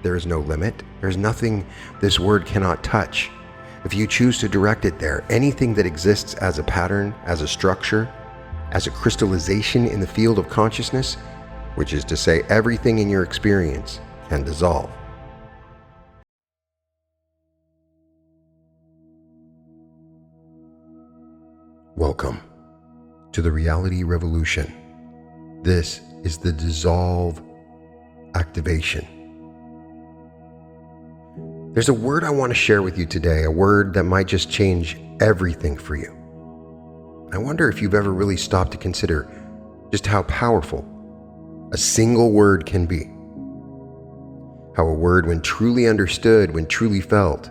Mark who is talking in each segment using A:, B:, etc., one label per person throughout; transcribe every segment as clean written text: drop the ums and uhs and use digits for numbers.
A: there is no limit. There's nothing this word cannot touch. If you choose to direct it there, anything that exists as a pattern, as a structure, as a crystallization in the field of consciousness, which is to say everything in your experience, can dissolve. Welcome to the Reality Revolution. This is the dissolve activation. There's a word I want to share with you today, a word that might just change everything for you. I wonder if you've ever really stopped to consider just how powerful a single word can be. How a word, when truly understood, when truly felt,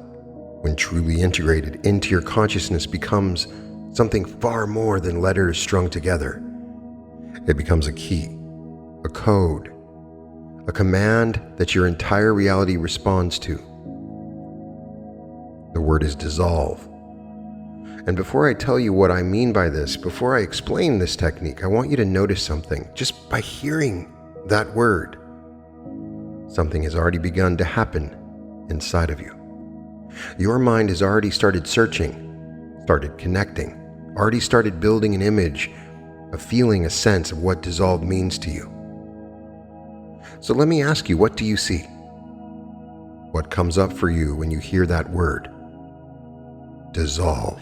A: when truly integrated into your consciousness, becomes something far more than letters strung together. It becomes a key, a code, a command that your entire reality responds to. The word is dissolve. And before I tell you what I mean by this, before I explain this technique, I want you to notice something. Just by hearing that word, something has already begun to happen inside of you. Your mind has already started searching, started connecting, already started building an image, a feeling, a sense of what dissolve means to you. So let me ask you, what do you see? What comes up for you when you hear that word? Dissolve.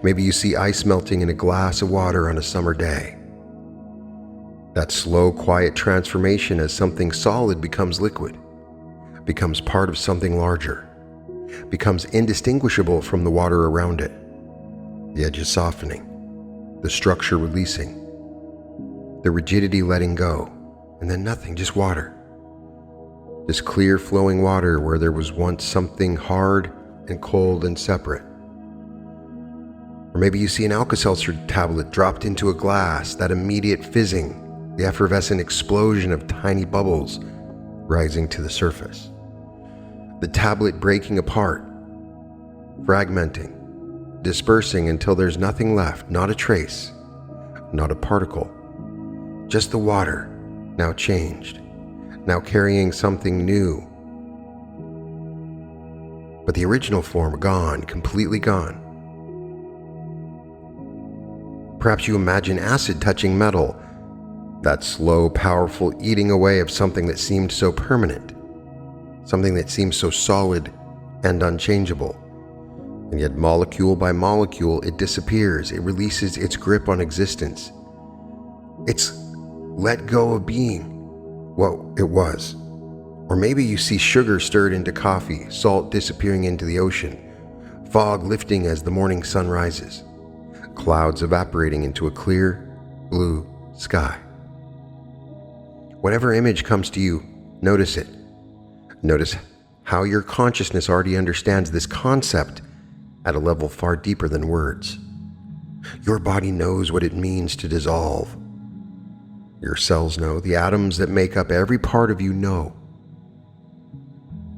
A: Maybe you see ice melting in a glass of water on a summer day. That slow, quiet transformation as something solid becomes liquid, becomes part of something larger, becomes indistinguishable from the water around it. The edges softening, the structure releasing, the rigidity letting go, and then nothing, just water. This clear flowing water where there was once something hard and cold and separate. Or maybe you see an Alka-Seltzer tablet dropped into a glass, that immediate fizzing, the effervescent explosion of tiny bubbles rising to the surface. The tablet breaking apart, fragmenting, dispersing until there's nothing left, not a trace, not a particle, just the water, now changed, now carrying something new. But the original form gone, completely gone. Perhaps you imagine acid touching metal, that slow, powerful eating away of something that seemed so permanent, something that seemed so solid and unchangeable. And yet molecule by molecule, it disappears, it releases its grip on existence. It's let go of being what it was. Or maybe you see sugar stirred into coffee, salt disappearing into the ocean, fog lifting as the morning sun rises, clouds evaporating into a clear, blue sky. Whatever image comes to you, notice it. Notice how your consciousness already understands this concept at a level far deeper than words. Your body knows what it means to dissolve. Your cells know, the atoms that make up every part of you know.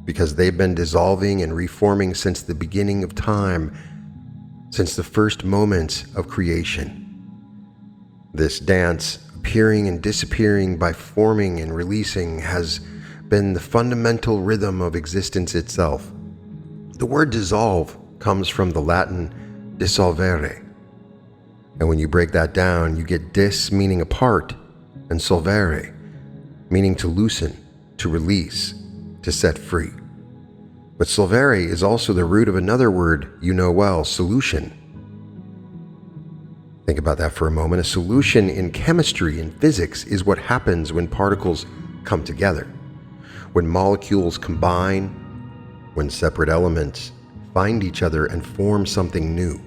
A: Because they've been dissolving and reforming since the beginning of time, since the first moments of creation. This dance, appearing and disappearing by forming and releasing, has been the fundamental rhythm of existence itself. The word dissolve comes from the Latin dissolvere. And when you break that down, you get dis meaning apart, and solvere meaning to loosen, to release, to set free. But solvere is also the root of another word you know well, solution. Think about that for a moment. A solution in chemistry and physics is what happens when particles come together, when molecules combine, when separate elements find each other and form something new.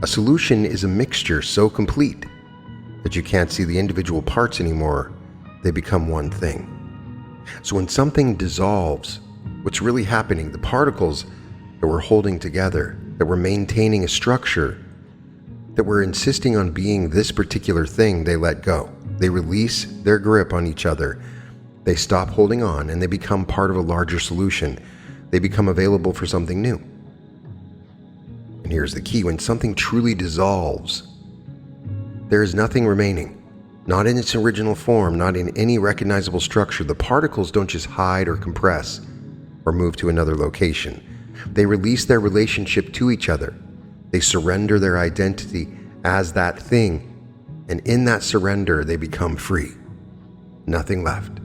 A: A solution is a mixture so complete that you can't see the individual parts anymore. They become one thing. So when something dissolves, what's really happening, the particles that we're holding together, that we're maintaining a structure, that we're insisting on being this particular thing, they let go. They release their grip on each other. They stop holding on and they become part of a larger solution. They become available for something new. And here's the key. When something truly dissolves, there is nothing remaining. not in its original form, not in any recognizable structure. The particles don't just hide or compress or move to another location. They release their relationship to each other. They surrender their identity as that thing, and in that surrender, they become free. Nothing left.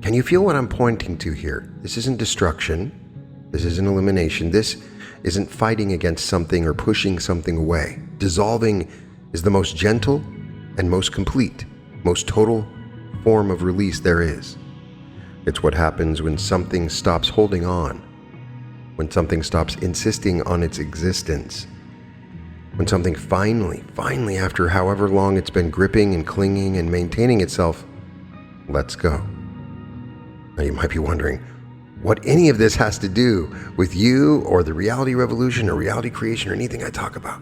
A: Can you feel what I'm pointing to here? This isn't destruction. This isn't elimination. This isn't fighting against something or pushing something away. Dissolving is the most gentle and most complete, most total form of release there is. It's what happens when something stops holding on, when something stops insisting on its existence, when something finally, after however long it's been gripping and clinging and maintaining itself, lets go. Now you might be wondering what any of this has to do with you or the reality revolution or reality creation or anything I talk about.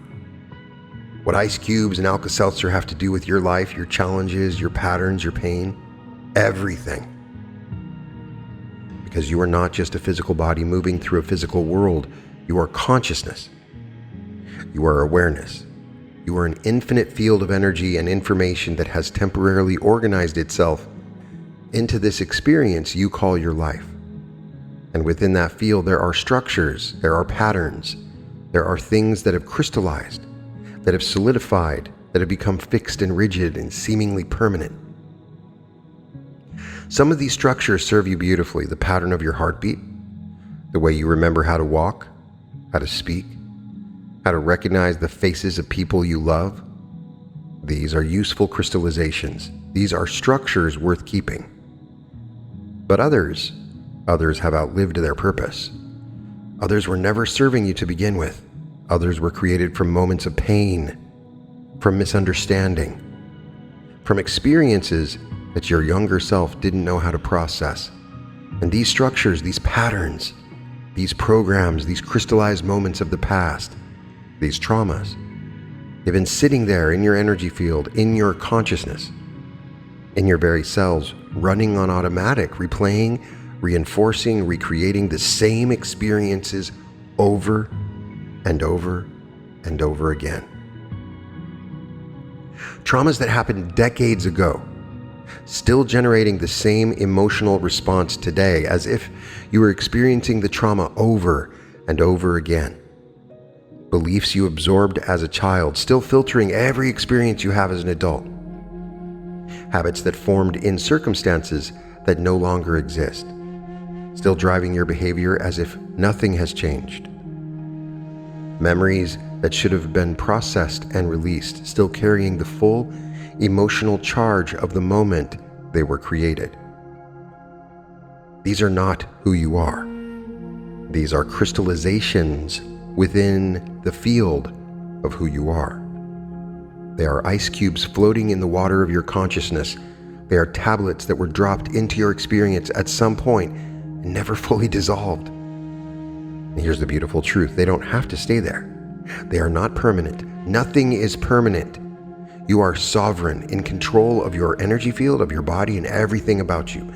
A: What ice cubes and Alka-Seltzer have to do with your life, your challenges, your patterns, your pain, everything. Because you are not just a physical body moving through a physical world. You are consciousness. You are awareness. You are an infinite field of energy and information that has temporarily organized itself into this experience you call your life. And within that field, there are structures, there are patterns, there are things that have crystallized, that have solidified, that have become fixed and rigid and seemingly permanent. Some of these structures serve you beautifully: the pattern of your heartbeat, the way you remember how to walk, how to speak, how to recognize the faces of people you love. These are useful crystallizations. These are structures worth keeping. But others have outlived their purpose. Others were never serving you to begin with. Others were created from moments of pain, from misunderstanding, from experiences that your younger self didn't know how to process. And these structures, these patterns, these programs, these crystallized moments of the past, these traumas, they've been sitting there in your energy field, in your consciousness, in your very cells, running on automatic, replaying, reinforcing, recreating the same experiences over and over and over again. Traumas that happened decades ago, still generating the same emotional response today, as if you were experiencing the trauma over and over again. Beliefs you absorbed as a child, still filtering every experience you have as an adult. Habits that formed in circumstances that no longer exist, still driving your behavior as if nothing has changed. Memories that should have been processed and released, still carrying the full emotional charge of the moment they were created. These are not who you are. These are crystallizations within the field of who you are. They are ice cubes floating in the water of your consciousness. They are tablets that were dropped into your experience at some point and never fully dissolved. And here's the beautiful truth: they don't have to stay there. They are not permanent. Nothing is permanent. You are sovereign, in control of your energy field, of your body, and everything about you.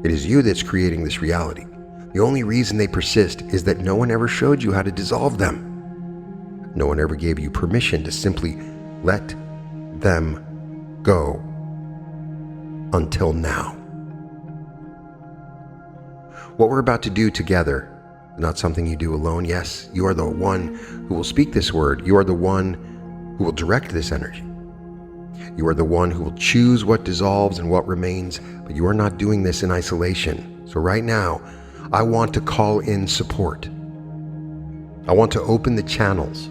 A: It is you that's creating this reality. The only reason they persist is that no one ever showed you how to dissolve them. No one ever gave you permission to simply let them go. Until now. What we're about to do together, not something you do alone. Yes, you are the one who will speak this word. You are the one who will direct this energy. You are the one who will choose what dissolves and what remains, but you are not doing this in isolation. So right now, I want to call in support. I want to open the channels.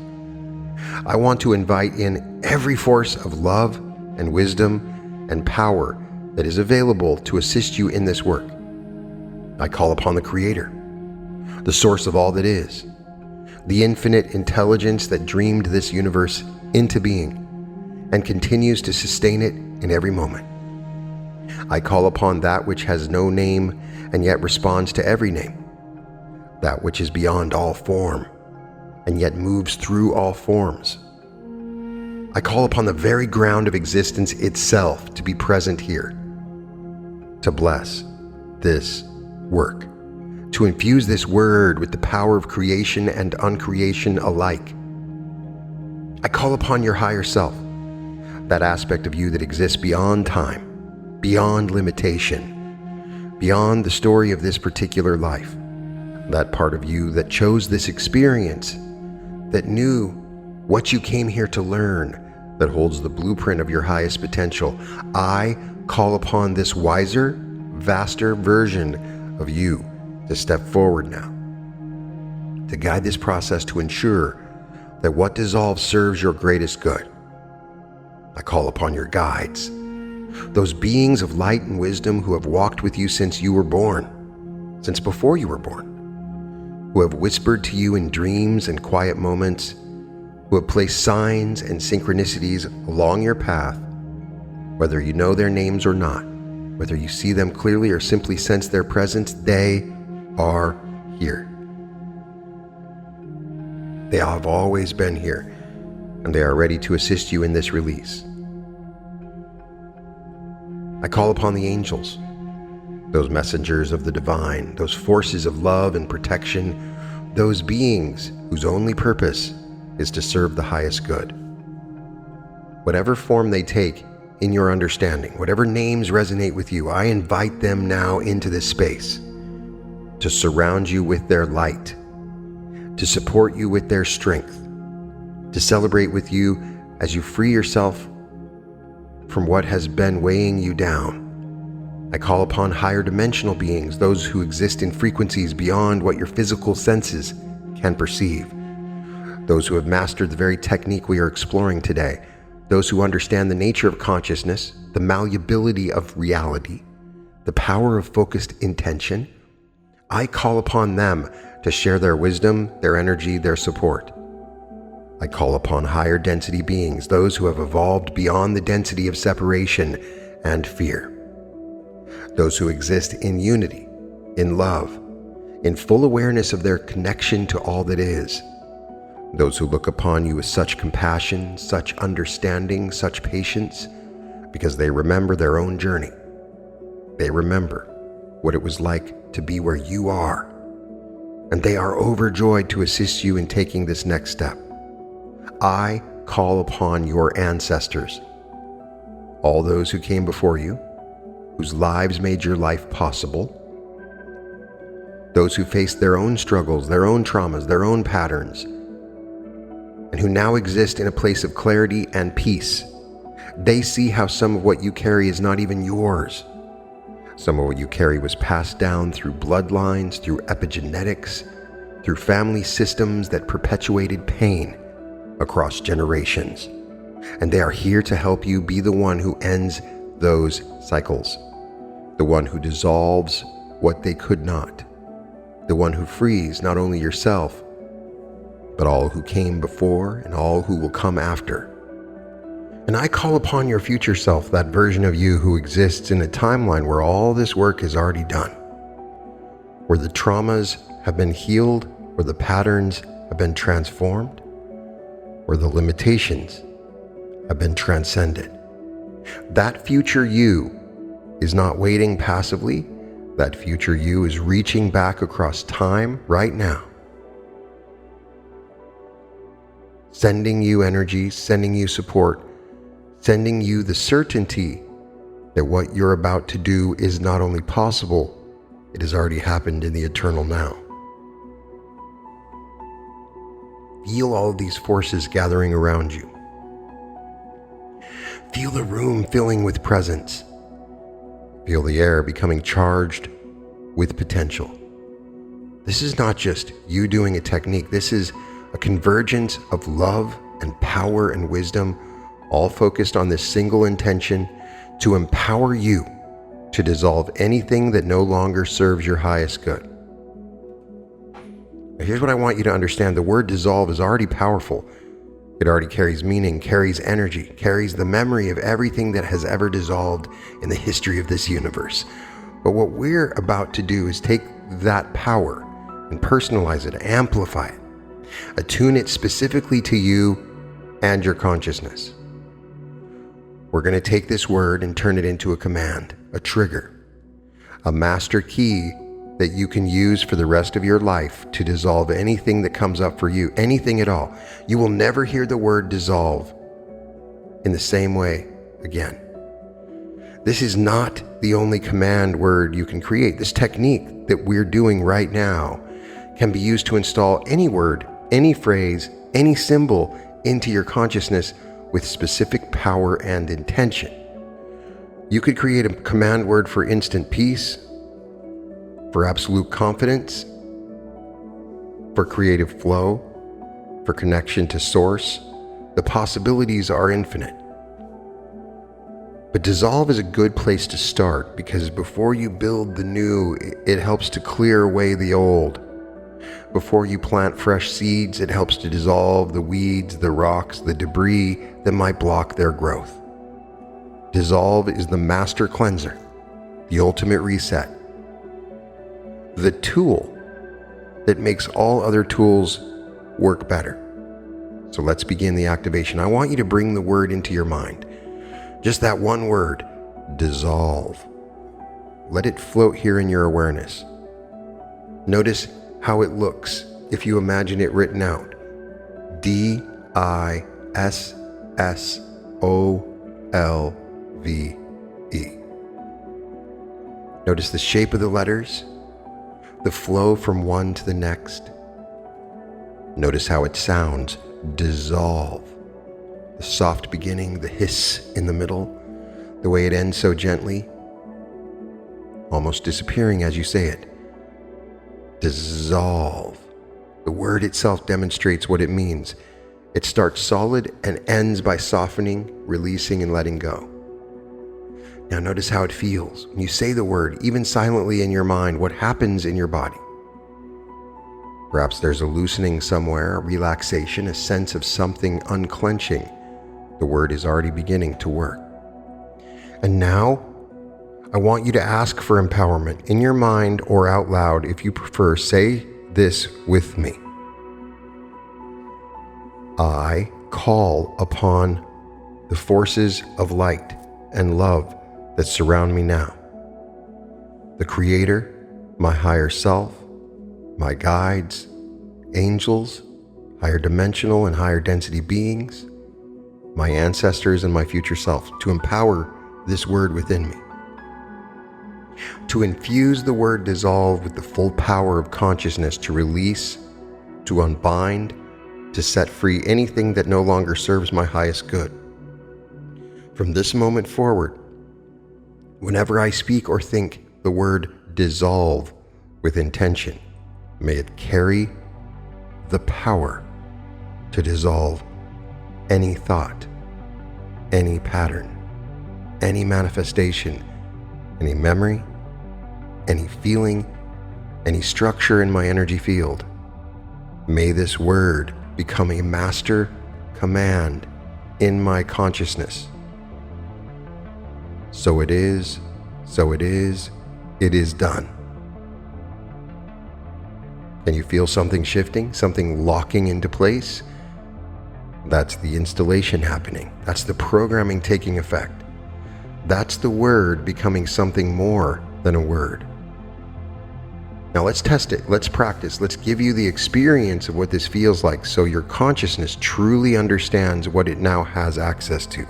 A: I want to invite in every force of love and wisdom and power that is available to assist you in this work. I call upon the Creator, the source of all that is, the infinite intelligence that dreamed this universe into being and continues to sustain it in every moment. I call upon that which has no name and yet responds to every name, that which is beyond all form and yet moves through all forms. I call upon the very ground of existence itself to be present here, to bless this work, to infuse this word with the power of creation and uncreation alike. I call upon your higher self, that aspect of you that exists beyond time, beyond limitation, beyond the story of this particular life. That part of you that chose this experience, that knew what you came here to learn, that holds the blueprint of your highest potential. I call upon this wiser, vaster version of you to step forward now, to guide this process to ensure that what dissolves serves your greatest good. I call upon your guides, those beings of light and wisdom who have walked with you since you were born, since before you were born, who have whispered to you in dreams and quiet moments, who have placed signs and synchronicities along your path, whether you know their names or not, whether you see them clearly or simply sense their presence. They are here. They have always been here, and they are ready to assist you in this release. I call upon the angels, those messengers of the divine, those forces of love and protection, those beings whose only purpose is to serve the highest good. Whatever form they take in your understanding, whatever names resonate with you, I invite them now into this space to surround you with their light, to support you with their strength, to celebrate with you as you free yourself from what has been weighing you down. I call upon higher dimensional beings, those who exist in frequencies beyond what your physical senses can perceive, those who have mastered the very technique we are exploring today, those who understand the nature of consciousness, the malleability of reality, the power of focused intention. I call upon them to share their wisdom, their energy, their support. I call upon higher density beings, those who have evolved beyond the density of separation and fear, those who exist in unity, in love, in full awareness of their connection to all that is, those who look upon you with such compassion, such understanding, such patience, because they remember their own journey. They remember what it was like to be where you are, and they are overjoyed to assist you in taking this next step. I call upon your ancestors, all those who came before you, whose lives made your life possible, those who faced their own struggles, their own traumas, their own patterns, and who now exist in a place of clarity and peace. They see how some of what you carry is not even yours. Some of what you carry was passed down through bloodlines, through epigenetics, through family systems that perpetuated pain across generations. And they are here to help you be the one who ends those cycles, the one who dissolves what they could not, the one who frees not only yourself, but all who came before and all who will come after. And I call upon your future self, that version of you who exists in a timeline where all this work is already done, where the traumas have been healed, where the patterns have been transformed, where the limitations have been transcended. That future you is not waiting passively. That future you is reaching back across time right now, sending you energy, sending you support, sending you the certainty that what you're about to do is not only possible, it has already happened in the eternal now. Feel all of these forces gathering around you. Feel the room filling with presence. Feel the air becoming charged with potential. This is not just you doing a technique. This is a convergence of love and power and wisdom, all focused on this single intention to empower you to dissolve anything that no longer serves your highest good. Now, here's what I want you to understand. The word dissolve is already powerful. It already carries meaning, carries energy, carries the memory of everything that has ever dissolved in the history of this universe. But what we're about to do is take that power and personalize it, amplify it, attune it specifically to you and your consciousness. We're going to take this word and turn it into a command, a trigger, a master key that you can use for the rest of your life to dissolve anything that comes up for you, anything at all. You will never hear the word dissolve in the same way again. This is not the only command word you can create. This technique that we're doing right now can be used to install any word, any phrase, any symbol into your consciousness with specific power and intention. You could create a command word for instant peace, for absolute confidence, for creative flow, for connection to source. The possibilities are infinite. But dissolve is a good place to start because before you build the new, it helps to clear away the old. Before you plant fresh seeds, it helps to dissolve the weeds, the rocks, the debris that might block their growth. Dissolve is the master cleanser, the ultimate reset, the tool that makes all other tools work better. So let's begin the activation. I want you to bring the word into your mind. Just that one word, dissolve. Let it float here in your awareness. Notice how it looks if you imagine it written out. D-I-S-S-O-L-V-E. Notice the shape of the letters, the flow from one to the next. Notice how it sounds, dissolve. The soft beginning, the hiss in the middle, the way it ends so gently, almost disappearing as you say it. Dissolve. The word itself demonstrates what it means. It starts solid and ends by softening, releasing, and letting go. Now notice how it feels. When you say the word, even silently in your mind, what happens in your body? Perhaps there's a loosening somewhere, a relaxation, a sense of something unclenching. The word is already beginning to work. And now, I want you to ask for empowerment in your mind or out loud. If you prefer, say this with me. I call upon the forces of light and love that surround me now. The Creator, my higher self, my guides, angels, higher dimensional and higher density beings, my ancestors and my future self, to empower this word within me. To infuse the word dissolve with the full power of consciousness to release, to unbind, to set free anything that no longer serves my highest good. From this moment forward, whenever I speak or think the word dissolve with intention, may it carry the power to dissolve any thought, any pattern, any manifestation, any memory, any feeling, any structure in my energy field. May this word become a master command in my consciousness. So it is, it is done. Can you feel something shifting, something locking into place? That's the installation happening. That's the programming taking effect. That's the word becoming something more than a word. Now let's test it. Let's practice. Let's give you the experience of what this feels like so your consciousness truly understands what it now has access to.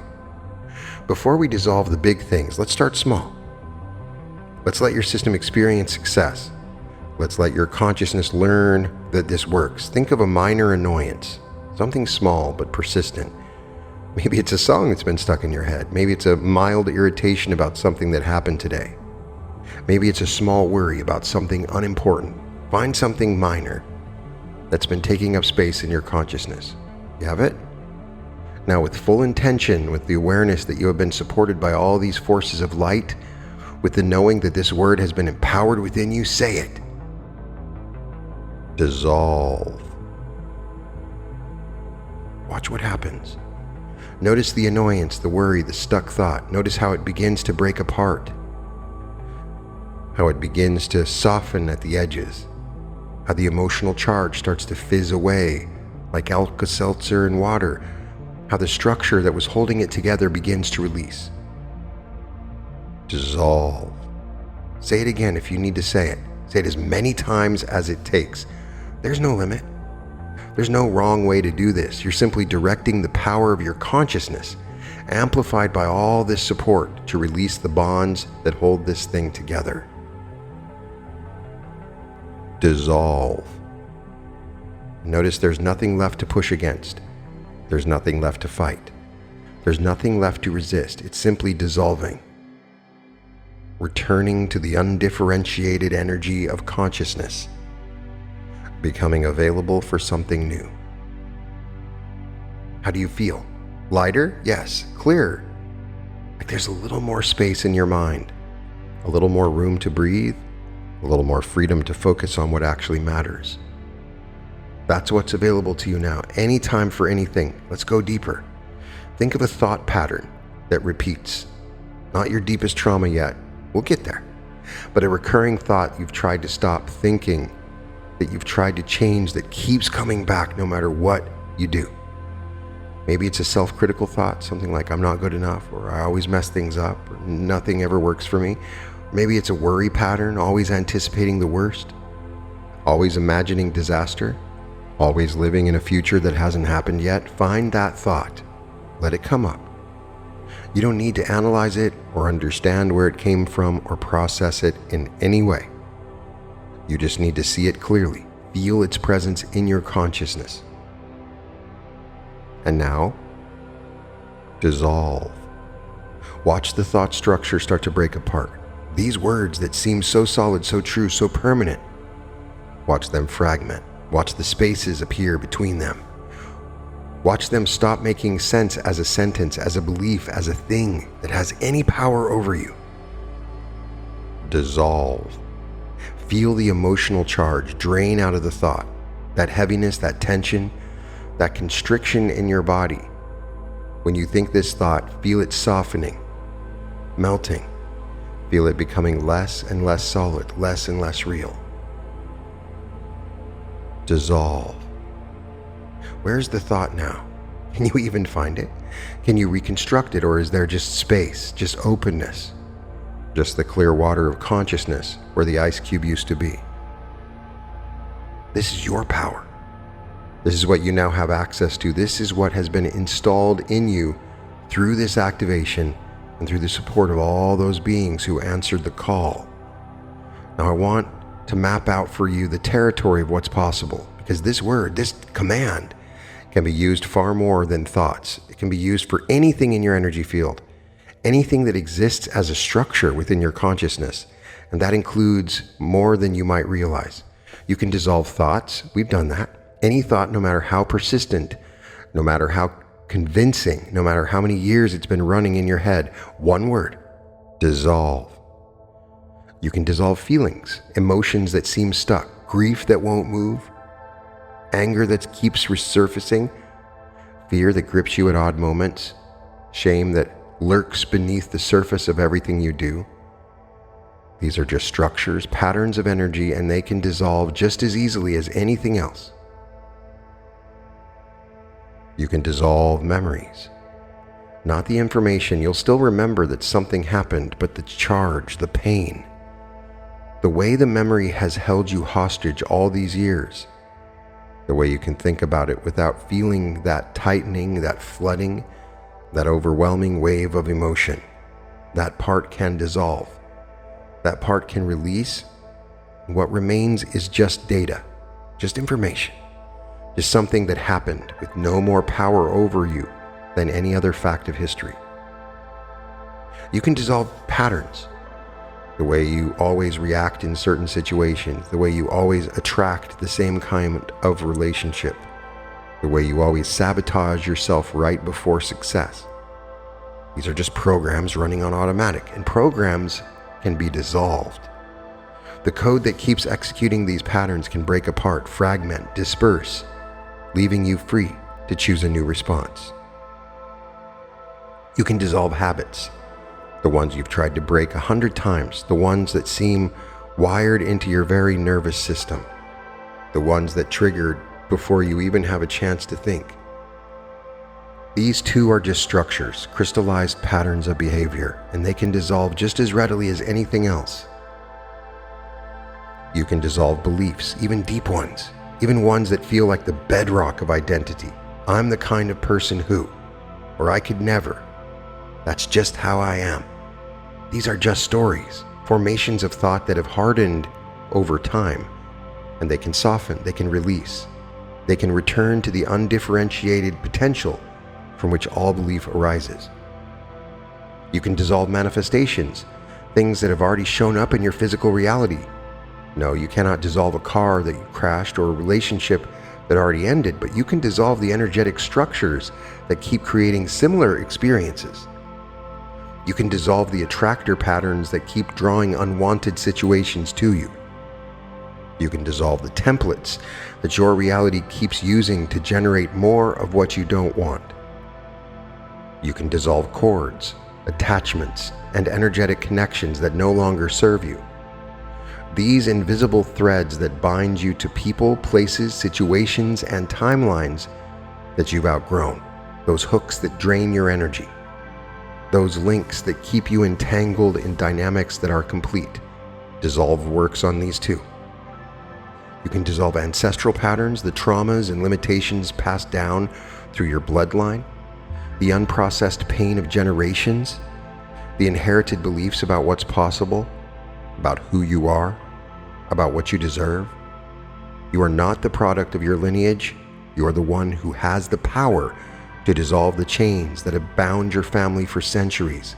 A: Before we dissolve the big things, let's start small. Let's let your system experience success. Let's let your consciousness learn that this works. Think of a minor annoyance, something small but persistent. Maybe it's a song that's been stuck in your head. Maybe it's a mild irritation about something that happened today. Maybe it's a small worry about something unimportant. Find something minor that's been taking up space in your consciousness. You have it? Now, with full intention, with the awareness that you have been supported by all these forces of light, with the knowing that this word has been empowered within you, say it. Dissolve. Watch what happens. Notice the annoyance, the worry, the stuck thought. Notice how it begins to break apart. How it begins to soften at the edges. How the emotional charge starts to fizz away like Alka-Seltzer in water. How the structure that was holding it together begins to release. Dissolve. Say it again if you need to say it. Say it as many times as it takes. There's no limit. There's no wrong way to do this. You're simply directing the power of your consciousness amplified by all this support to release the bonds that hold this thing together. Dissolve. Notice there's nothing left to push against. There's nothing left to fight. There's nothing left to resist. It's simply dissolving. Returning to the undifferentiated energy of consciousness. Becoming available for something new. How do you feel? Lighter? Yes. Clearer. Like there's a little more space in your mind. A little more room to breathe. A little more freedom to focus on what actually matters. That's what's available to you now. Anytime for anything. Let's go deeper. Think of a thought pattern that repeats. Not your deepest trauma yet. We'll get there. But a recurring thought you've tried to stop thinking, that you've tried to change, that keeps coming back no matter what you do. Maybe it's a self-critical thought, something like I'm not good enough, or I always mess things up, or nothing ever works for me. Maybe it's a worry pattern, always anticipating the worst, always imagining disaster, always living in a future that hasn't happened yet. Find that thought. Let it come up. You don't need to analyze it or understand where it came from or process it in any way. You just need to see it clearly, feel its presence in your consciousness. And now, dissolve. Watch the thought structure start to break apart. These words that seem so solid, so true, so permanent. Watch them fragment. Watch the spaces appear between them. Watch them stop making sense as a sentence, as a belief, as a thing that has any power over you. Dissolve. Feel the emotional charge drain out of the thought. That heaviness, that tension, that constriction in your body. When you think this thought, feel it softening, melting. Feel it becoming less and less solid, less and less real. Dissolve. Where's the thought now? Can you even find it? Can you reconstruct it, or is there just space, just openness? Just the clear water of consciousness where the ice cube used to be. This is your power. This is what you now have access to. This is what has been installed in you through this activation and through the support of all those beings who answered the call. Now I want to map out for you the territory of what's possible, because this word, this command, can be used far more than thoughts. It can be used for anything in your energy field, anything that exists as a structure within your consciousness, and that includes more than you might realize. You can dissolve thoughts. We've done that. Any thought, no matter how persistent, no matter how convincing, no matter how many years it's been running in your head, one word: dissolve. You can dissolve feelings, emotions that seem stuck, grief that won't move, anger that keeps resurfacing, fear that grips you at odd moments, shame that lurks beneath the surface of everything you do. These are just structures, patterns of energy, and they can dissolve just as easily as anything else. You can dissolve memories. Not the information. You'll still remember that something happened, but the charge, the pain, the way the memory has held you hostage all these years, the way you can think about it without feeling that tightening, that flooding, that overwhelming wave of emotion. That part can dissolve. That part can release. What remains is just data, just information. Just something that happened with no more power over you than any other fact of history. You can dissolve patterns. The way you always react in certain situations, the way you always attract the same kind of relationship, the way you always sabotage yourself right before success. These are just programs running on automatic, and programs can be dissolved. The code that keeps executing these patterns can break apart, fragment, disperse, leaving you free to choose a new response. You can dissolve habits, the ones you've tried to break 100 times, the ones that seem wired into your very nervous system, the ones that triggered before you even have a chance to think. These too are just structures, crystallized patterns of behavior, and they can dissolve just as readily as anything else. You can dissolve beliefs, even deep ones, even ones that feel like the bedrock of identity. I'm the kind of person who, or I could never. That's just how I am. These are just stories, formations of thought that have hardened over time, and they can soften, they can release, they can return to the undifferentiated potential from which all belief arises. You can dissolve manifestations, things that have already shown up in your physical reality. No, you cannot dissolve a car that you crashed or a relationship that already ended, but you can dissolve the energetic structures that keep creating similar experiences. You can dissolve the attractor patterns that keep drawing unwanted situations to you. You can dissolve the templates that your reality keeps using to generate more of what you don't want. You can dissolve cords, attachments, and energetic connections that no longer serve you. These invisible threads that bind you to people, places, situations, and timelines that you've outgrown. Those hooks that drain your energy. Those links that keep you entangled in dynamics that are complete. Dissolve works on these too. You can dissolve ancestral patterns, the traumas and limitations passed down through your bloodline, the unprocessed pain of generations, the inherited beliefs about what's possible, about who you are, about what you deserve. You are not the product of your lineage. You are the one who has the power to dissolve the chains that have bound your family for centuries.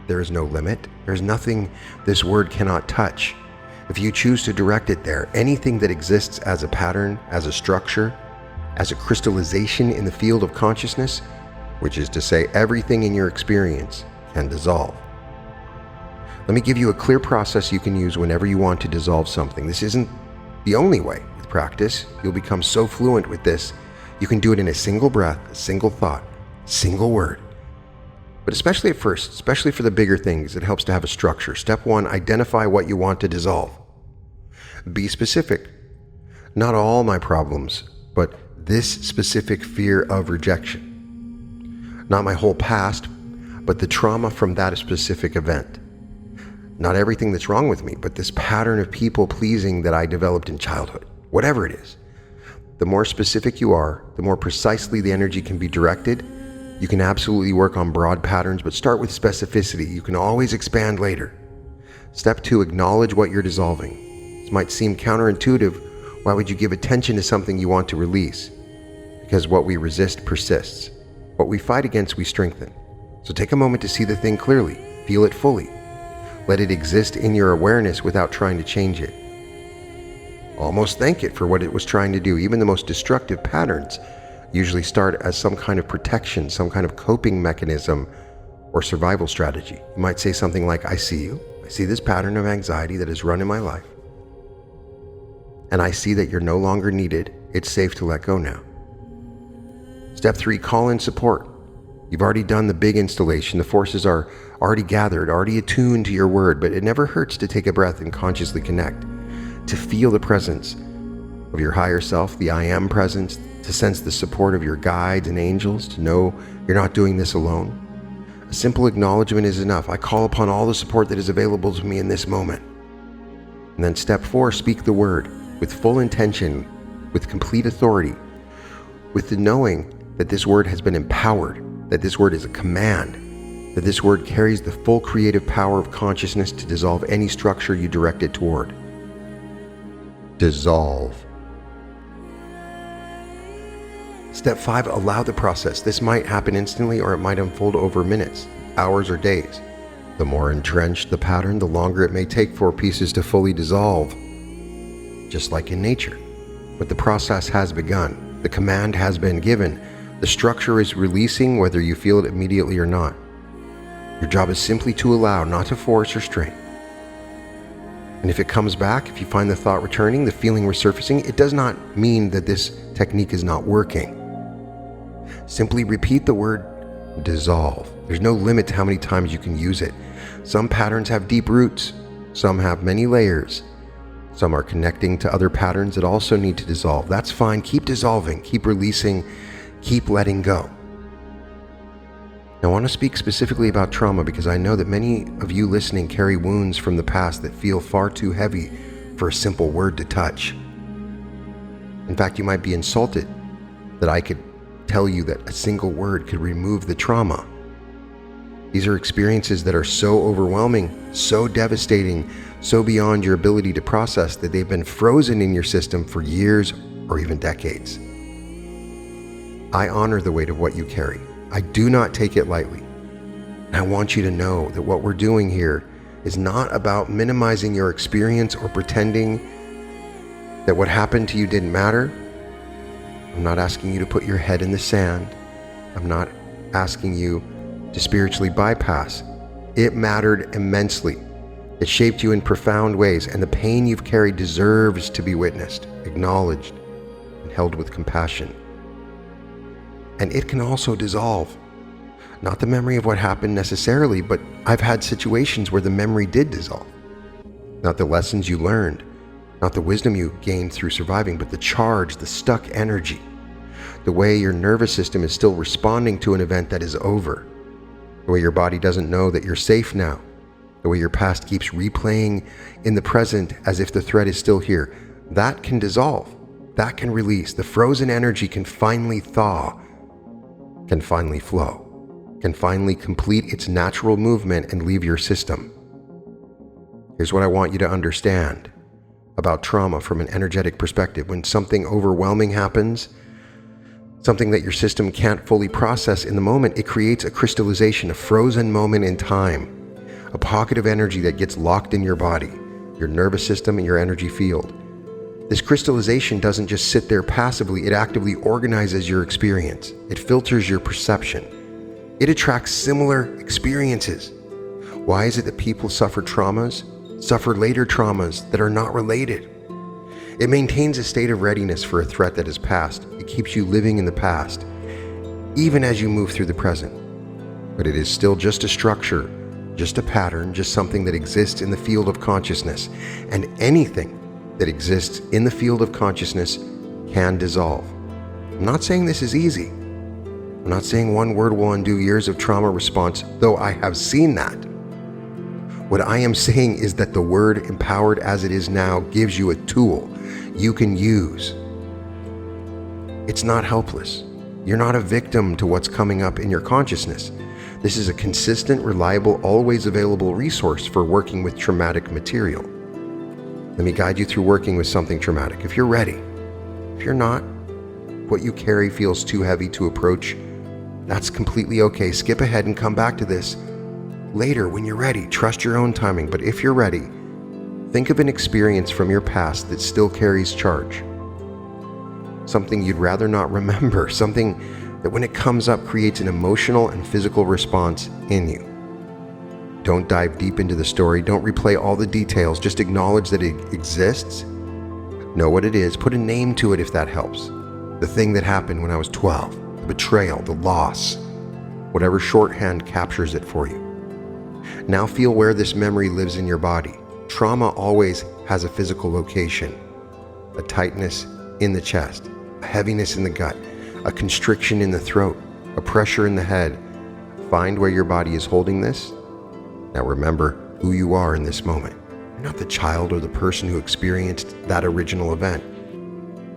A: There is no limit. There is nothing this word cannot touch. If you choose to direct it there, anything that exists as a pattern, as a structure, as a crystallization in the field of consciousness, which is to say everything in your experience, can dissolve. Let me give you a clear process you can use whenever you want to dissolve something. This isn't the only way. With practice, you'll become so fluent with this, you can do it in a single breath, a single thought, a single word. But especially at first, especially for the bigger things, it helps to have a structure. Step 1, identify what you want to dissolve. Be specific. Not all my problems, but this specific fear of rejection. Not my whole past, but the trauma from that specific event. Not everything that's wrong with me, but this pattern of people pleasing that I developed in childhood. Whatever it is. The more specific you are, the more precisely the energy can be directed. You can absolutely work on broad patterns, but start with specificity. You can always expand later. Step 2, acknowledge what you're dissolving. This might seem counterintuitive. Why would you give attention to something you want to release? Because what we resist persists. What we fight against, we strengthen. So take a moment to see the thing clearly. Feel it fully. Let it exist in your awareness without trying to change it. Almost thank it for what it was trying to do. Even the most destructive patterns usually start as some kind of protection, some kind of coping mechanism or survival strategy. You might say something like, I see you. I see this pattern of anxiety that has run in my life. And I see that you're no longer needed. It's safe to let go now. Step 3, call in support. You've already done the big installation. The forces are already gathered, already attuned to your word, but it never hurts to take a breath and consciously connect, to feel the presence of your higher self, the I am presence, to sense the support of your guides and angels, to know you're not doing this alone. A simple acknowledgement is enough. I call upon all the support that is available to me in this moment. And then step 4, speak the word with full intention, with complete authority, with the knowing that this word has been empowered, that this word is a command, that this word carries the full creative power of consciousness to dissolve any structure you direct it toward. Dissolve. Step 5, allow the process. This might happen instantly or it might unfold over minutes, hours, or days. The more entrenched the pattern, the longer it may take for pieces to fully dissolve, just like in nature. But the process has begun. The command has been given. The structure is releasing whether you feel it immediately or not. Your job is simply to allow, not to force or strain. And if it comes back, if you find the thought returning, the feeling resurfacing, it does not mean that this technique is not working. Simply repeat the word dissolve. There's no limit to how many times you can use it. Some patterns have deep roots. Some have many layers. Some are connecting to other patterns that also need to dissolve. That's fine. Keep dissolving, keep releasing, keep letting go. Now, I want to speak specifically about trauma because I know that many of you listening carry wounds from the past that feel far too heavy for a simple word to touch. In fact, you might be insulted that I could tell you that a single word could remove the trauma. These are experiences that are so overwhelming, so devastating, so beyond your ability to process that they've been frozen in your system for years or even decades. I honor the weight of what you carry. I do not take it lightly. And I want you to know that what we're doing here is not about minimizing your experience or pretending that what happened to you didn't matter. I'm not asking you to put your head in the sand. I'm not asking you to spiritually bypass. It mattered immensely. It shaped you in profound ways, and the pain you've carried deserves to be witnessed, acknowledged, and held with compassion. And it can also dissolve. Not the memory of what happened necessarily, but I've had situations where the memory did dissolve. Not the lessons you learned, not the wisdom you gained through surviving, but the charge, the stuck energy, the way your nervous system is still responding to an event that is over, the way your body doesn't know that you're safe now, the way your past keeps replaying in the present as if the threat is still here. That can dissolve, that can release. The frozen energy can finally thaw, can finally flow, can finally complete its natural movement and leave your system. Here's what I want you to understand about trauma from an energetic perspective. When something overwhelming happens, something that your system can't fully process in the moment, it creates a crystallization, a frozen moment in time, a pocket of energy that gets locked in your body, your nervous system, and your energy field. This crystallization doesn't just sit there passively, it actively organizes your experience. It filters your perception. It attracts similar experiences. Why is it that people suffer later traumas that are not related? It maintains a state of readiness for a threat that is past. It keeps you living in the past, even as you move through the present. But it is still just a structure, just a pattern, just something that exists in the field of consciousness. And anything that exists in the field of consciousness can dissolve. I'm not saying this is easy. I'm not saying one word will undo years of trauma response, though I have seen that. What I am saying is that the word empowered as it is now gives you a tool you can use. It's not helpless. You're not a victim to what's coming up in your consciousness. This is a consistent, reliable, always available resource for working with traumatic material. Let me guide you through working with something traumatic if you're ready. If you're not, what you carry feels too heavy to approach, that's completely okay. Skip ahead and come back to this later when you're ready. Trust your own timing. But if you're ready, think of an experience from your past that still carries charge. Something you'd rather not remember. Something that when it comes up creates an emotional and physical response in you. Don't dive deep into the story. Don't replay all the details. Just acknowledge that it exists. Know what it is. Put a name to it if that helps. The thing that happened when I was 12. The betrayal. The loss. Whatever shorthand captures it for you. Now feel where this memory lives in your body. Trauma always has a physical location. A tightness in the chest. A heaviness in the gut. A constriction in the throat. A pressure in the head. Find where your body is holding this. Now remember who you are in this moment. You're not the child or the person who experienced that original event.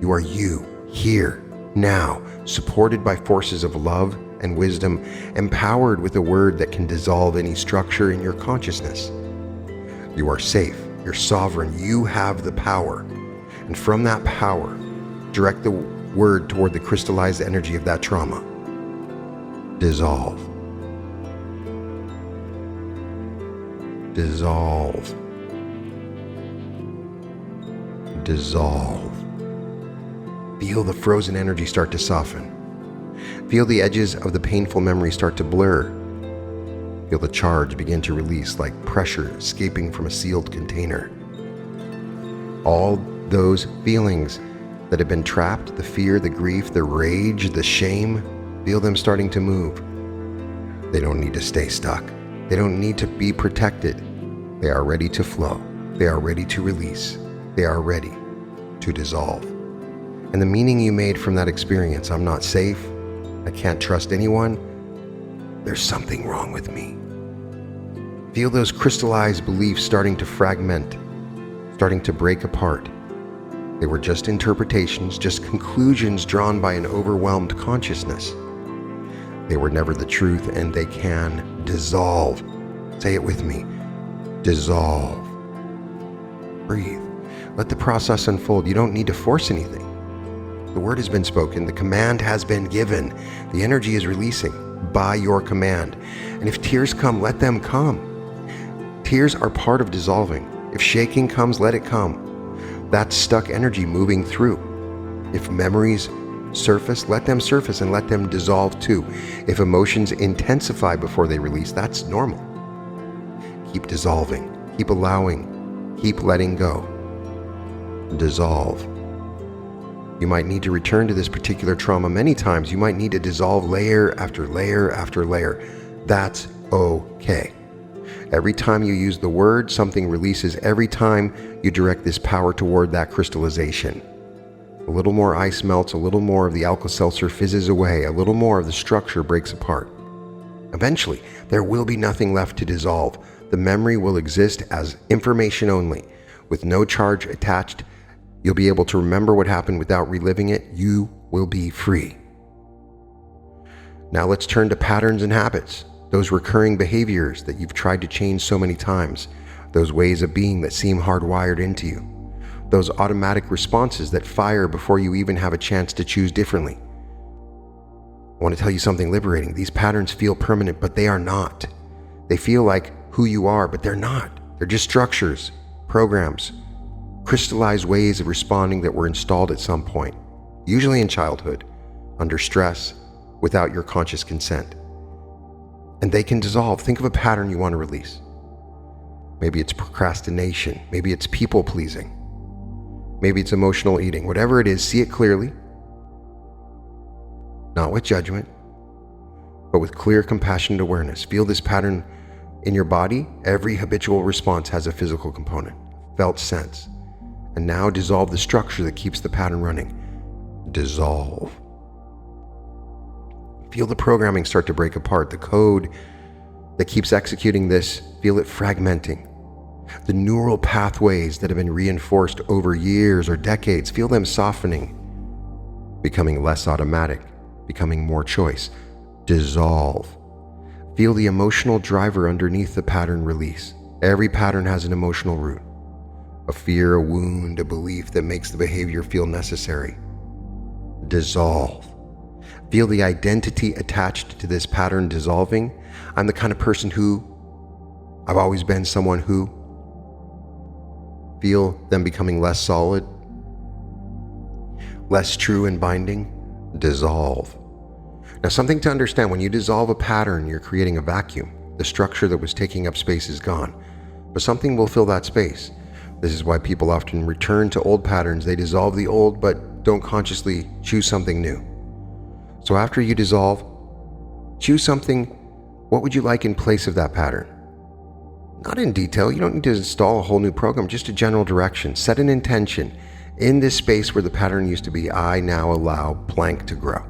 A: You are you, here, now, supported by forces of love and wisdom, empowered with a word that can dissolve any structure in your consciousness. You are safe, you're sovereign, you have the power. And from that power, direct the word toward the crystallized energy of that trauma. Dissolve. Dissolve. Dissolve. Feel the frozen energy start to soften. Feel the edges of the painful memory start to blur. Feel the charge begin to release like pressure escaping from a sealed container. All those feelings that have been trapped, the fear, the grief, the rage, the shame, feel them starting to move. They don't need to stay stuck. They don't need to be protected. They are ready to flow. They are ready to release. They are ready to dissolve. And the meaning you made from that experience, I'm not safe, I can't trust anyone, there's something wrong with me. Feel those crystallized beliefs starting to fragment, starting to break apart. They were just interpretations, just conclusions drawn by an overwhelmed consciousness. They were never the truth, and they can dissolve. Say it with me. Dissolve. Breathe. Let the process unfold. You don't need to force anything. The word has been spoken. The command has been given. The energy is releasing by your command. And if tears come, let them come. Tears are part of dissolving. If shaking comes, let it come. That's stuck energy moving through. If memories surface, let them surface and let them dissolve too. If emotions intensify before they release, that's normal. Keep dissolving. Keep allowing. Keep letting go. Dissolve. You might need to return to this particular trauma many times. You might need to dissolve layer after layer after layer. That's okay. Every time you use the word, something releases. Every time you direct this power toward that crystallization. A little more ice melts, a little more of the Alka-Seltzer fizzes away, a little more of the structure breaks apart. Eventually, there will be nothing left to dissolve. The memory will exist as information only, with no charge attached. You'll be able to remember what happened without reliving it. You will be free. Now let's turn to patterns and habits. Those recurring behaviors that you've tried to change so many times. Those ways of being that seem hardwired into you. Those automatic responses that fire before you even have a chance to choose differently. I want to tell you something liberating. These patterns feel permanent, but they are not. They feel like who you are, but they're not. They're just structures, programs, crystallized ways of responding that were installed at some point, usually in childhood, under stress, without your conscious consent. And they can dissolve. Think of a pattern you want to release. Maybe it's procrastination. Maybe it's people pleasing. Maybe it's emotional eating. Whatever it is, see it clearly. Not with judgment, but with clear, compassionate awareness. Feel this pattern in your body. Every habitual response has a physical component, felt sense. And now dissolve the structure that keeps the pattern running. Dissolve. Feel the programming start to break apart. The code that keeps executing this, feel it fragmenting. The neural pathways that have been reinforced over years or decades, feel them softening, becoming less automatic, becoming more choice. Dissolve. Feel the emotional driver underneath the pattern release. Every pattern has an emotional root. A fear, a wound, a belief that makes the behavior feel necessary. Dissolve. Feel the identity attached to this pattern dissolving. I'm the kind of person who, I've always been someone who. Feel them becoming less solid, less true and binding. Dissolve. Now, something to understand, when you dissolve a pattern, you're creating a vacuum. The structure that was taking up space is gone, but something will fill that space. This is why people often return to old patterns. They dissolve the old, but don't consciously choose something new. So after you dissolve, choose something. What would you like in place of that pattern? Not in detail. You don't need to install a whole new program, just a general direction. Set an intention. In this space where the pattern used to be, I now allow blank to grow.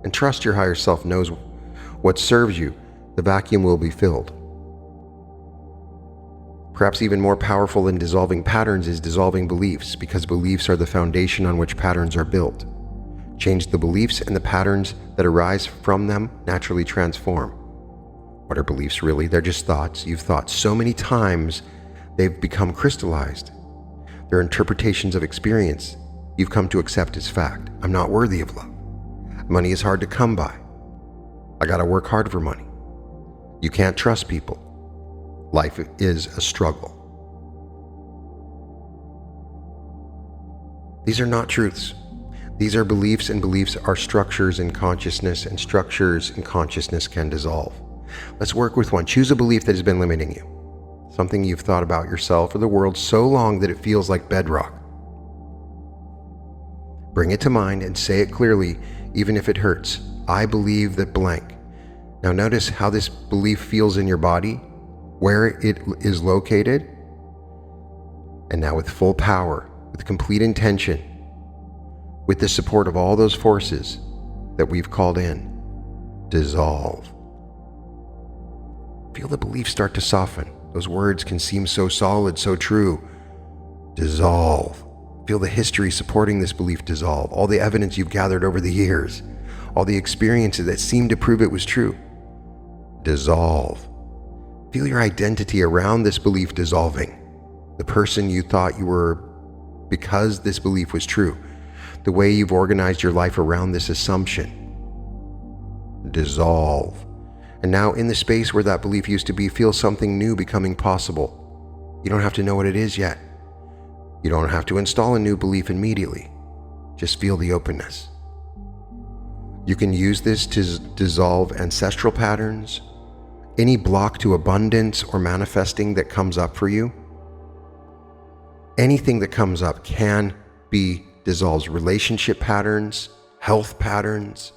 A: And trust your higher self knows what serves you. The vacuum will be filled. Perhaps even more powerful than dissolving patterns is dissolving beliefs, because beliefs are the foundation on which patterns are built. Change the beliefs, and the patterns that arise from them naturally transform. What are beliefs really? They're just thoughts. You've thought so many times, they've become crystallized. They're interpretations of experience you've come to accept as fact. I'm not worthy of love. Money is hard to come by. I gotta work hard for money. You can't trust people. Life is a struggle. These are not truths. These are beliefs, and beliefs are structures in consciousness, and structures in consciousness can dissolve. Let's work with one. Choose a belief that has been limiting you. Something you've thought about yourself or the world so long that it feels like bedrock. Bring it to mind and say it clearly, even if it hurts. I believe that blank. Now notice how this belief feels in your body, where it is located. And now with full power, with complete intention, with the support of all those forces that we've called in, dissolve. Feel the belief start to soften. Those words can seem so solid, so true. Dissolve. Feel the history supporting this belief dissolve. All the evidence you've gathered over the years. all the experiences that seemed to prove it was true. Dissolve. Feel your identity around this belief dissolving. The person you thought you were because this belief was true. The way you've organized your life around this assumption. Dissolve. And now in the space where that belief used to be, feel something new becoming possible. You don't have to know what it is yet. You don't have to install a new belief immediately. Just feel the openness. You can use this to dissolve ancestral patterns, any block to abundance or manifesting that comes up for you. Anything that comes up can be dissolved. Relationship patterns, health patterns,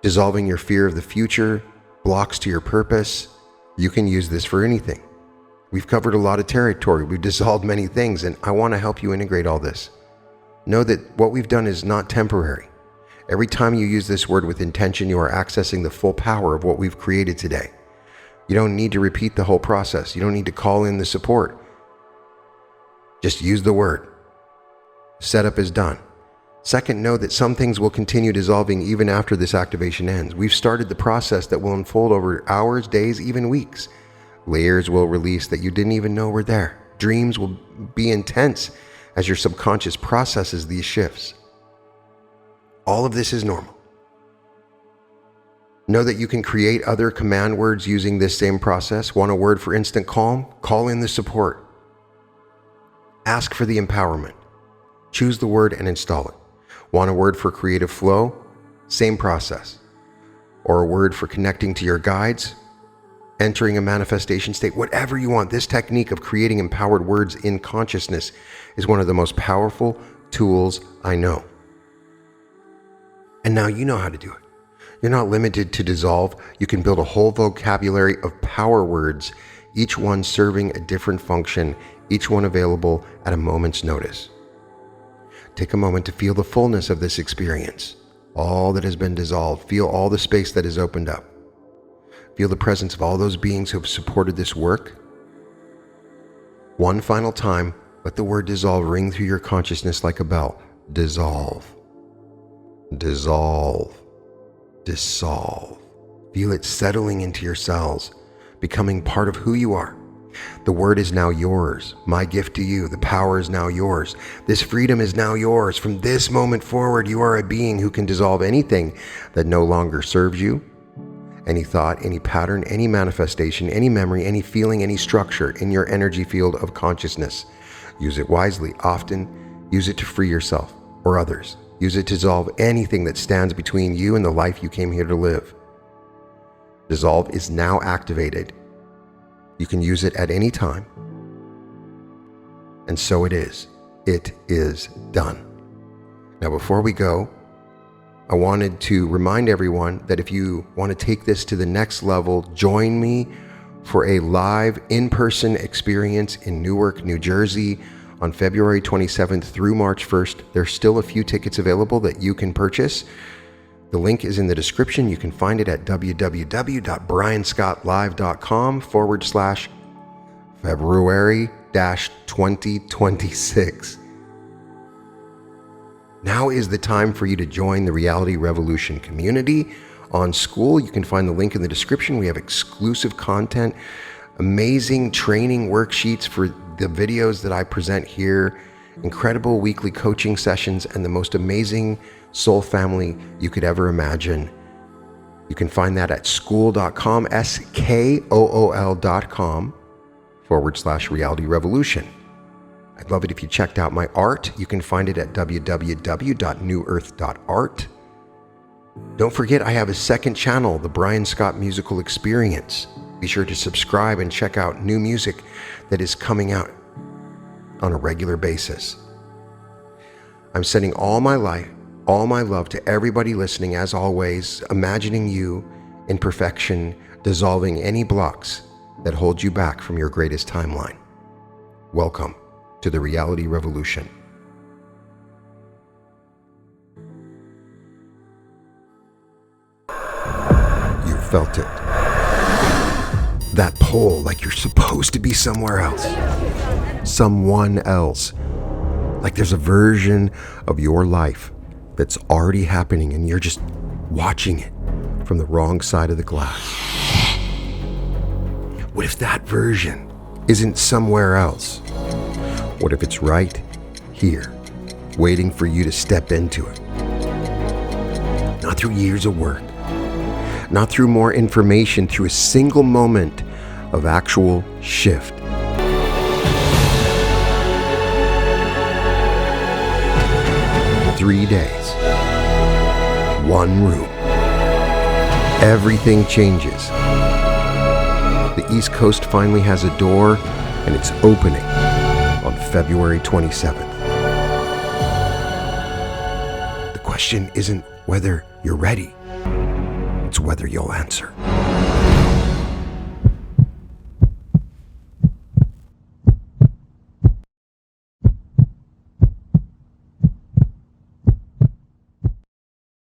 A: dissolving your fear of the future, blocks to your purpose. You can use this for anything. We've covered a lot of territory. We've dissolved many things, and I want to help you integrate all this. Know that what we've done is not temporary. Every time you use this word with intention, you are accessing the full power of what we've created today. You don't need to repeat the whole process. You don't need to call in the support. Just use the word. Setup is done. Second, know that some things will continue dissolving even after this activation ends. We've started the process that will unfold over hours, days, even weeks. Layers will release that you didn't even know were there. Dreams will be intense as your subconscious processes these shifts. All of this is normal. Know that you can create other command words using this same process. Want a word for instant calm? Call in the support. Ask for the empowerment. Choose the word and install it. Want a word for creative flow? Same process. Or a word for connecting to your guides? Entering a manifestation state? Whatever you want. This technique of creating empowered words in consciousness is one of the most powerful tools I know. And now you know how to do it. You're not limited to dissolve. You can build a whole vocabulary of power words, each one serving a different function, each one available at a moment's notice. Take a moment to feel the fullness of this experience, all that has been dissolved. Feel all the space that has opened up. Feel the presence of all those beings who have supported this work. One final time, let the word dissolve ring through your consciousness like a bell. Dissolve. Dissolve. Dissolve. Feel it settling into your cells, becoming part of who you are. The word is now yours. My gift to you. The power is now yours. This freedom is now yours. From this moment forward, you are a being who can dissolve anything that no longer serves you. Any thought, any pattern, any manifestation, any memory, any feeling, any structure in your energy field of consciousness. Use it wisely. Often, use it to free yourself or others. Use it to dissolve anything that stands between you and the life you came here to live. Dissolve is now activated. You can use it at any time. And so it is. It is done. Now, before we go, I wanted to remind everyone that if you want to take this to the next level, join me for a live in-person experience in Newark, New Jersey on February 27th through March 1st. There's still a few tickets available that you can purchase. The link is in the description. You can find it at www.brianscottlive.com/February-2026. Now is the time for you to join the Reality Revolution community on School. You can find the link in the description. We have exclusive content, amazing training worksheets for the videos that I present here, incredible weekly coaching sessions, and the most amazing soul family you could ever imagine. You can find that at school.com, SKOOL.com/Reality Revolution. I'd love it if you checked out my art. You can find it at www.newearth.art. Don't forget, I have a second channel, the Brian Scott Musical Experience. Be sure to subscribe and check out new music that is coming out on a regular basis. I'm sending all my light, all my love to everybody listening, as always, imagining you in perfection, dissolving any blocks that hold you back from your greatest timeline. Welcome to the Reality Revolution. You felt it. That pull, like you're supposed to be somewhere else. Someone else. Like there's a version of your life that's already happening and you're just watching it from the wrong side of the glass? What if that version isn't somewhere else? What if it's right here, waiting for you to step into it? Not through years of work, not through more information, through a single moment of actual shift. Three days, one room. Everything changes. The East Coast finally has a door, and it's opening on February 27th. The question isn't whether you're ready, it's whether you'll answer.